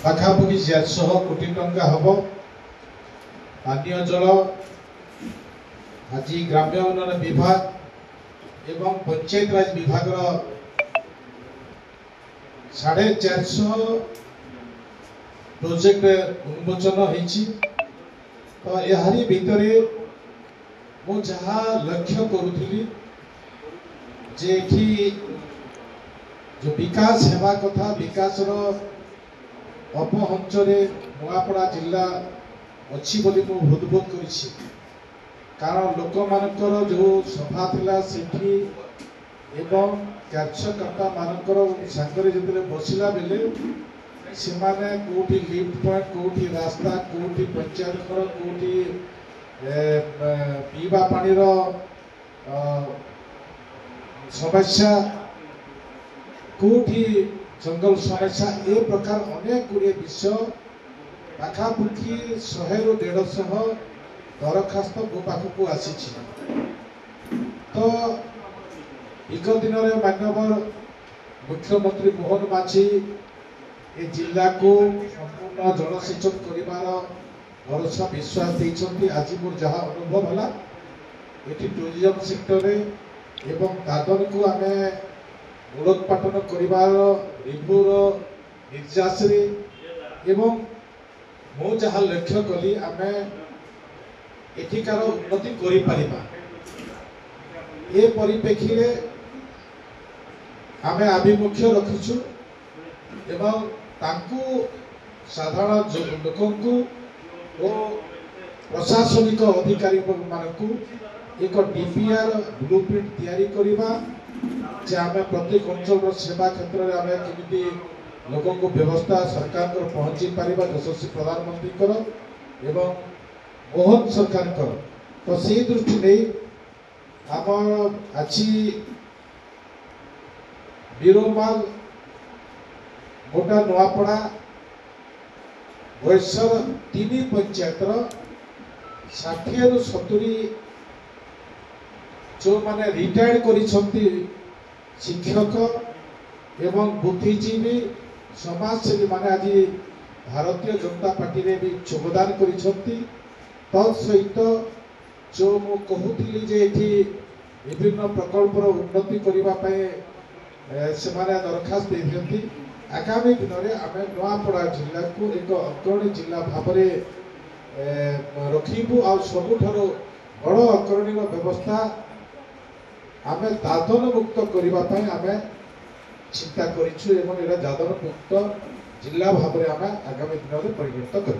पाखापाखि 400 कोटी टंका हम पानीय जल आज ग्राम्य उन्नयन विभाग एवं पंचायत राज विभाग 450 प्रोजेक्ट उन्मोचन होती। तो यारी भितर मु जहा लक्ष्य करुली जे कि जो विकास हेबा कथा विकास अपहंचरे नुआपड़ा जिला अच्छी बोली मु हृदबोध करिछि। कारण लोक मानकर जो सभा थिला सेठी एवं कार्यकर्ता मानकर सांगरे जतले बसिला बेले से माने कोठी लिफ्ट पॉइंट कोठी रास्ता कोठी पंचायत घर कोठी पीवा पानी समस्या कोठी जंगल समस्या ए प्रकार अनेक गुड़े विषय पाखापाखि 100 ରୁ 150 दरखास्त मो पाखक आसी। तो विगत दिन में माननीय मुख्यमंत्री मोहन माझी ए जिला को संपूर्ण जलसेचन करिवार भरोसा विश्वास देइछंती। आज मोर जहाँ अनुभव है ये टूरिज्म सेक्टर एवं दादन को आम मूलोत्पाटन करिवार रिव्यूर निर्यास एवं मु जहाँ लक्ष्य कली आम एठिकार उन्नति करि परिबा। ए परिप्रेक्षी आम आभिमुख्य रखिछु एवं तांकु साधारण लोकंकु और प्रशासनिक अधिकारी मानकु एक डीपीआर ब्लूप्रिंट तैयारी करिबा जे आम प्रत्येक अंचल सेवा क्षेत्र में आम केमिति लोकों को व्यवस्था सरकार को पहुंची पारिबा यशस्वी प्रधानमंत्री एवं मोहन सरकार कर। तो से दृष्टि नहीं आम आज बीरोमाल गोटा नुआपड़ा बयसर 3 पंचायत 60 ରୁ 70 जो माने रिटायर्ड करिसंती शिक्षक एवं बुद्धिजीवी समाजसेवी माने आज भारतीय जनता पार्टी रे भी योगदान करिसंती। तत्सहित जो मु कहूली जे एठी विभिन्न प्रकल्पर उन्नति करने से दरखास्त देती। आगामी दिन में आम नुआपड़ा जिला को एक अग्रणी जिला भाव रखू आ सबुठ बड़ अग्रणी व्यवस्था आम दादन मुक्त करने आम चिंता करूँ। दादन मुक्त जिला भाव आम आगामी दिन में परिगणित कर।